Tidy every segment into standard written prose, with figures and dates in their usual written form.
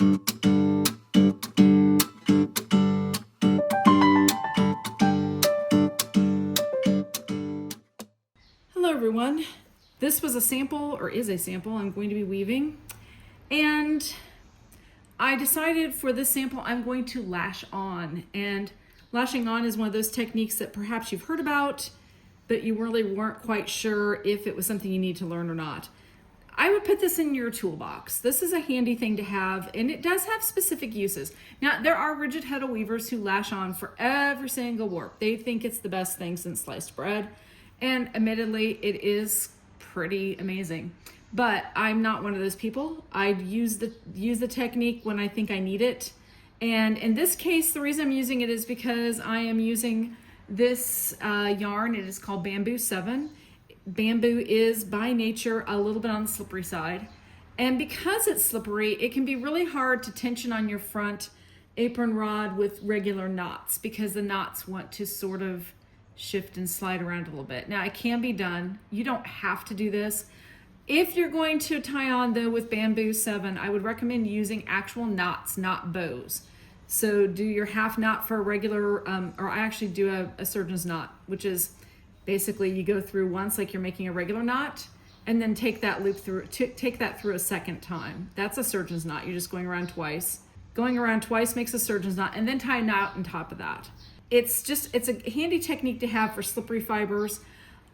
Hello everyone. This was a sample, or is a sample, I'm going to be weaving. And I decided for this sample I'm going to lash on. And lashing on is one of those techniques that perhaps you've heard about, but you really weren't quite sure if it was something you need to learn or not. I would put this in your toolbox. This is a handy thing to have, and it does have specific uses. Now, there are rigid heddle weavers who lash on for every single warp. They think it's the best thing since sliced bread, and admittedly, it is pretty amazing. But I'm not one of those people. I use the technique when I think I need it. And in this case, the reason I'm using it is because I am using this yarn. It is called Bambu 7. Bamboo is by nature a little bit on the slippery side. And because it's slippery, it can be really hard to tension on your front apron rod with regular knots because the knots want to sort of shift and slide around a little bit. Now, it can be done. You don't have to do this. If you're going to tie on though with Bambu 7, I would recommend using actual knots, not bows. So do your half knot for a regular, or I actually do a surgeon's knot, which is basically you go through once like you're making a regular knot, and then take that loop through, take that through a second time. That's a surgeon's knot. You're just going around twice. Going around twice makes a surgeon's knot, and then tie a knot on top of that. It's a handy technique to have for slippery fibers.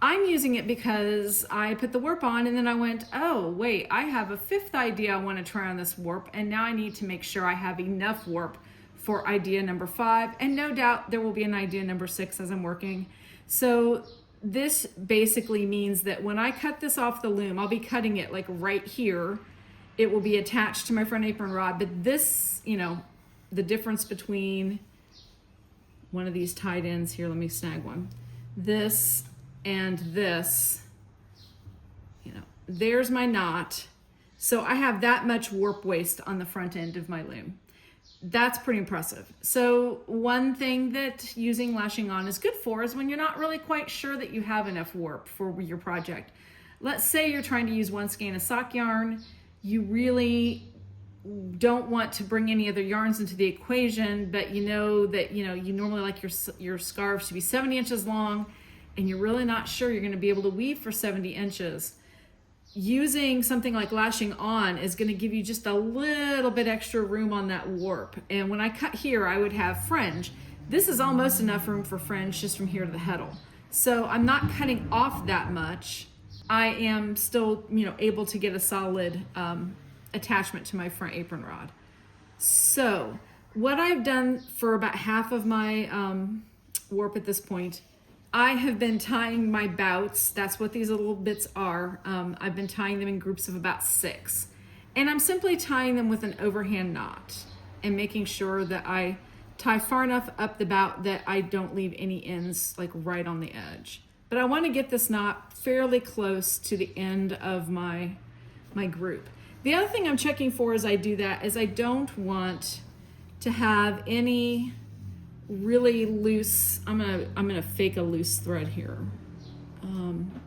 I'm using it because I put the warp on and then I went, oh wait, I have a fifth idea I want to try on this warp, and now I need to make sure I have enough warp for idea number 5, and no doubt there will be an idea number 6 as I'm working. So this basically means that when I cut this off the loom, I'll be cutting it like right here. It will be attached to my front apron rod, but this, the difference between one of these tied ends here, let me snag one, this and this, there's my knot. So I have that much warp waste on the front end of my loom. That's pretty impressive. So one thing that using lashing on is good for is when you're not really quite sure that you have enough warp for your project. Let's say you're trying to use one skein of sock yarn. You really don't want to bring any other yarns into the equation, but you know that you normally like your scarves to be 70 inches long, and you're really not sure you're going to be able to weave for 70 inches. Using something like lashing on is going to give you just a little bit extra room on that warp. And when I cut here, I would have fringe. This is almost enough room for fringe just from here to the heddle. So I'm not cutting off that much. I am still, able to get a solid attachment to my front apron rod. So what I've done for about half of my warp at this point, I have been tying my bouts. That's what these little bits are. I've been tying them in groups of about 6. And I'm simply tying them with an overhand knot and making sure that I tie far enough up the bout that I don't leave any ends like right on the edge. But I want to get this knot fairly close to the end of my group. The other thing I'm checking for as I do that is I don't want to have any really loose, I'm gonna fake a loose thread here. I'm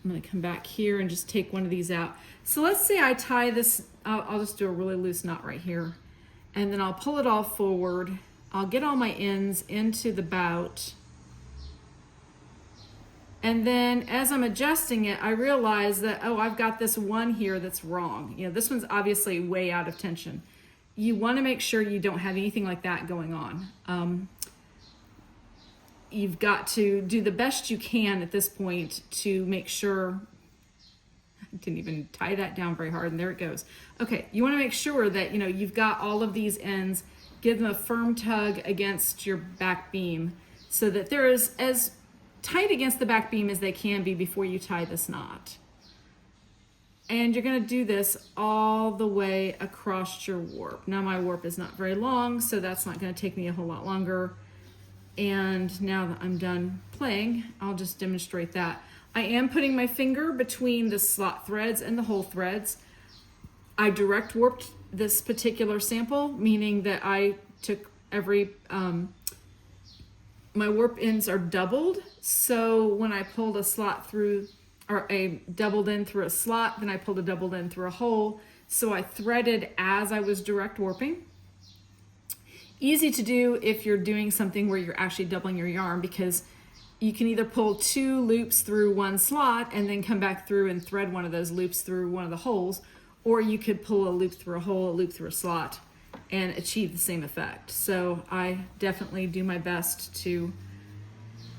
gonna come back here and just take one of these out. So let's say I tie this, I'll just do a really loose knot right here, and then I'll pull it all forward. I'll get all my ends into the bout, and then as I'm adjusting it, I realize that, oh, I've got this one here that's wrong. This one's obviously way out of tension. You want to make sure you don't have anything like that going on. You've got to do the best you can at this point to make sure, I didn't even tie that down very hard, and there it goes. Okay, you want to make sure that you've got all of these ends, give them a firm tug against your back beam so that they're as tight against the back beam as they can be before you tie this knot. And you're going to do this all the way across your warp. Now my warp is not very long, so that's not going to take me a whole lot longer. And now that I'm done playing, I'll just demonstrate that. I am putting my finger between the slot threads and the hole threads. I direct warped this particular sample, meaning that I took every, my warp ends are doubled. So when I pulled a slot through, or a doubled in through a slot, then I pulled a doubled in through a hole. So I threaded as I was direct warping. Easy to do if you're doing something where you're actually doubling your yarn, because you can either pull 2 loops through one slot and then come back through and thread one of those loops through one of the holes, or you could pull a loop through a hole, a loop through a slot, and achieve the same effect. So I definitely do my best to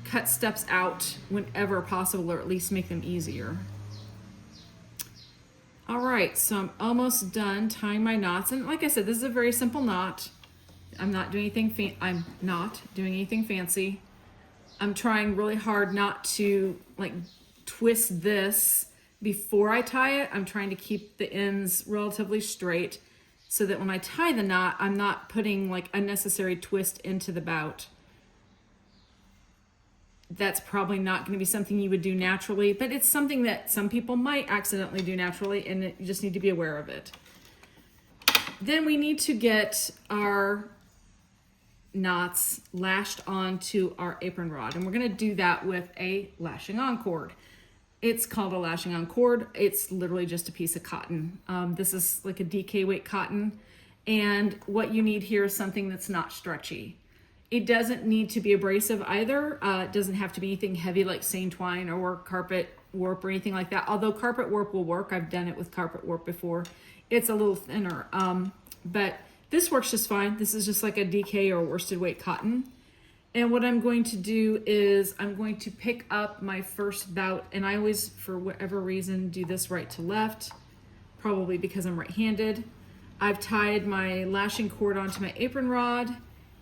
cut steps out whenever possible, or at least make them easier. All right, so I'm almost done tying my knots. And like I said, this is a very simple knot. I'm not doing anything fancy. I'm trying really hard not to like twist this before I tie it. I'm trying to keep the ends relatively straight so that when I tie the knot, I'm not putting like unnecessary twist into the bout. That's probably not going to be something you would do naturally, but it's something that some people might accidentally do naturally, and you just need to be aware of it. Then we need to get our knots lashed onto our apron rod, and we're going to do that with a lashing on cord. It's called a lashing on cord. It's literally just a piece of cotton. This is like a DK weight cotton, and what you need here is something that's not stretchy. It doesn't need to be abrasive either. It doesn't have to be anything heavy like seine twine or carpet warp or anything like that. Although carpet warp will work. I've done it with carpet warp before. It's a little thinner, but this works just fine. This is just like a DK or worsted weight cotton. And what I'm going to do is I'm going to pick up my first bout, and I always, for whatever reason, do this right to left, probably because I'm right-handed. I've tied my lashing cord onto my apron rod,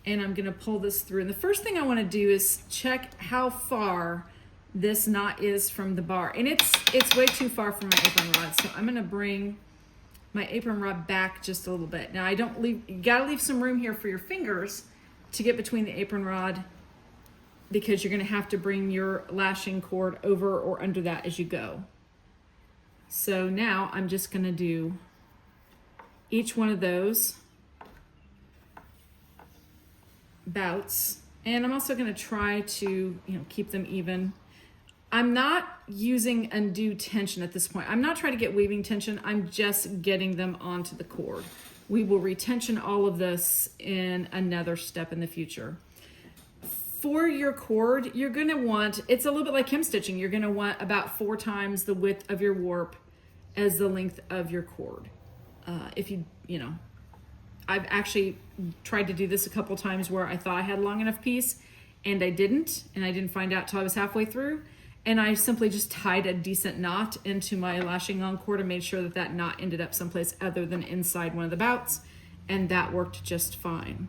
and I'm gonna pull this through. And the first thing I wanna do is check how far this knot is from the bar. And it's way too far from my apron rod, so I'm gonna bring my apron rod back just a little bit. Now you gotta leave some room here for your fingers to get between the apron rod, because you're gonna have to bring your lashing cord over or under that as you go. So now I'm just gonna do each one of those bouts, and I'm also going to try to keep them even. I'm not using undue tension at this point. I'm not trying to get weaving tension. I'm just getting them onto the cord. We will retension all of this in another step in the future. For your cord, you're going to want, it's a little bit like hem stitching, you're going to want about 4 times the width of your warp as the length of your cord. I've actually tried to do this a couple times where I thought I had a long enough piece and I didn't find out till I was halfway through, and I simply just tied a decent knot into my lashing on cord and made sure that that knot ended up someplace other than inside one of the bouts, and that worked just fine.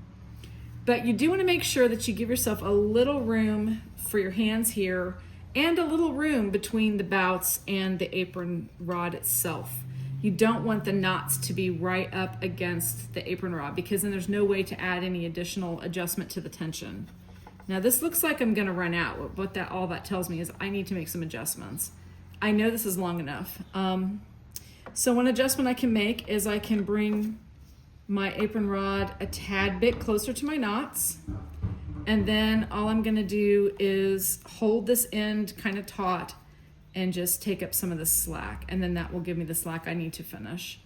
But you do want to make sure that you give yourself a little room for your hands here and a little room between the bouts and the apron rod itself. You don't want the knots to be right up against the apron rod, because then there's no way to add any additional adjustment to the tension. Now this looks like I'm gonna run out. What all that tells me is I need to make some adjustments. I know this is long enough. So one adjustment I can make is I can bring my apron rod a tad bit closer to my knots, and then all I'm gonna do is hold this end kind of taut and just take up some of the slack, and then that will give me the slack I need to finish.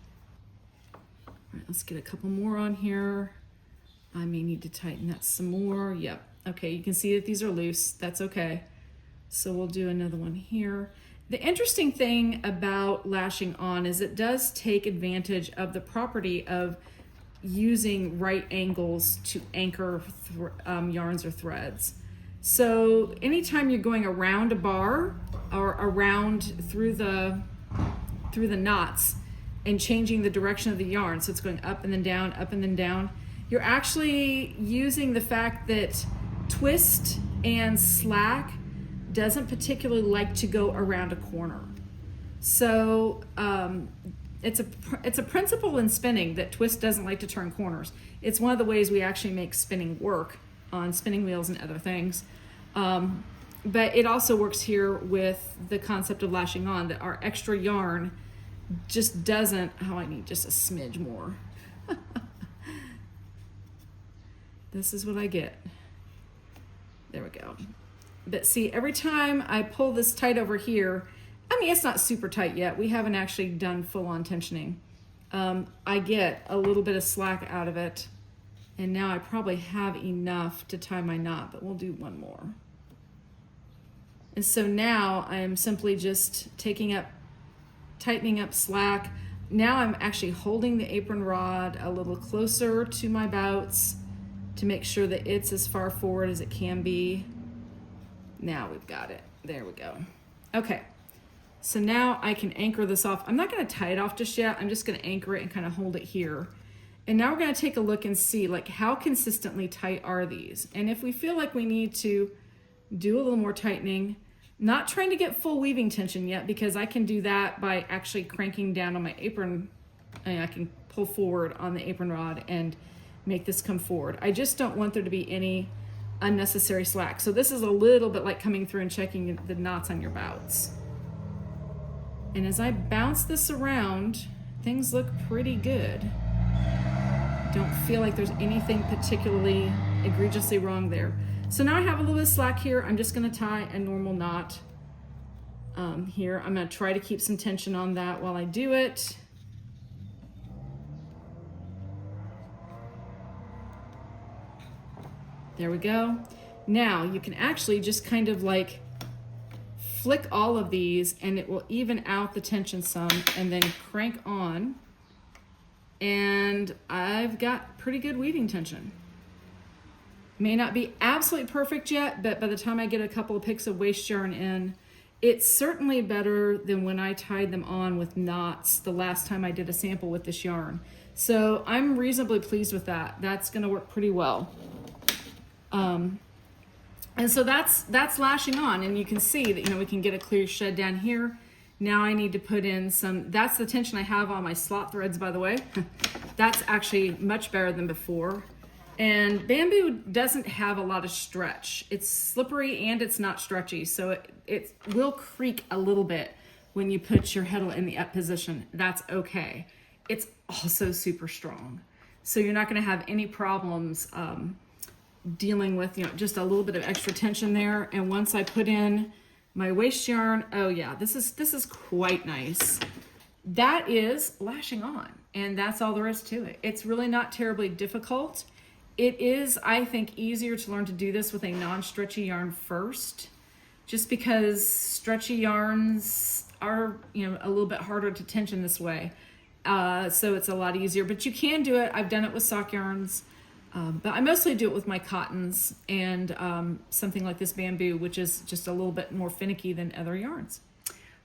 All right, let's get a couple more on here. I may need to tighten that some more. Yep, okay, you can see that these are loose. That's okay. So we'll do another one here. The interesting thing about lashing on is it does take advantage of the property of using right angles to anchor yarns or threads. So anytime you're going around a bar or around through the knots and changing the direction of the yarn, so it's going up and then down, up and then down, you're actually using the fact that twist and slack doesn't particularly like to go around a corner. So it's a principle in spinning that twist doesn't like to turn corners. It's one of the ways we actually make spinning work on spinning wheels and other things. But it also works here with the concept of lashing on, that our extra yarn just doesn't, I need just a smidge more. This is what I get. There we go. But see, every time I pull this tight over here, it's not super tight yet. We haven't actually done full-on tensioning. I get a little bit of slack out of it. And now I probably have enough to tie my knot, but we'll do one more. And so now I am simply just tightening up slack. Now I'm actually holding the apron rod a little closer to my bouts to make sure that it's as far forward as it can be. Now we've got it. There we go. Okay, so now I can anchor this off. I'm not gonna tie it off just yet. I'm just gonna anchor it and kind of hold it here. And now we're gonna take a look and see like how consistently tight are these? And if we feel like we need to do a little more tightening, not trying to get full weaving tension yet, because I can do that by actually cranking down on my apron, and I can pull forward on the apron rod and make this come forward. I just don't want there to be any unnecessary slack. So this is a little bit like coming through and checking the knots on your bouts. And as I bounce this around, things look pretty good. Don't feel like there's anything particularly egregiously wrong there. So now I have a little bit of slack here. I'm just gonna tie a normal knot here. I'm gonna try to keep some tension on that while I do it. There we go. Now you can actually just kind of like flick all of these and it will even out the tension some, and then crank on. And I've got pretty good weaving tension. May not be absolutely perfect yet, but by the time I get a couple of picks of waste yarn in, it's certainly better than when I tied them on with knots the last time I did a sample with this yarn. So I'm reasonably pleased with that. That's gonna work pretty well. And so that's lashing on, and you can see that, you know, we can get a clear shed down here. Now I need to put in some, that's the tension I have on my slot threads, by the way. That's actually much better than before. And Bambu doesn't have a lot of stretch. It's slippery and it's not stretchy, so it will creak a little bit when you put your heddle in the up position. That's okay. It's also super strong, so you're not going to have any problems dealing with, you know, just a little bit of extra tension there. And once I put in my waste yarn, oh yeah, this is quite nice. That is lashing on, and that's all there is to it. It's really not terribly difficult. It is, I think, easier to learn to do this with a non-stretchy yarn first, just because stretchy yarns are, you know, a little bit harder to tension this way. So it's a lot easier, but you can do it. I've done it with sock yarns, but I mostly do it with my cottons and something like this Bambu, which is just a little bit more finicky than other yarns.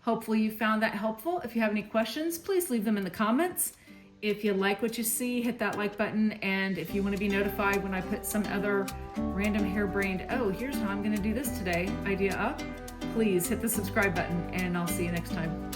Hopefully you found that helpful. If you have any questions, please leave them in the comments. If you like what you see, hit that like button. And if you want to be notified when I put some other random harebrained, oh, here's how I'm going to do this today idea up, please hit the subscribe button, and I'll see you next time.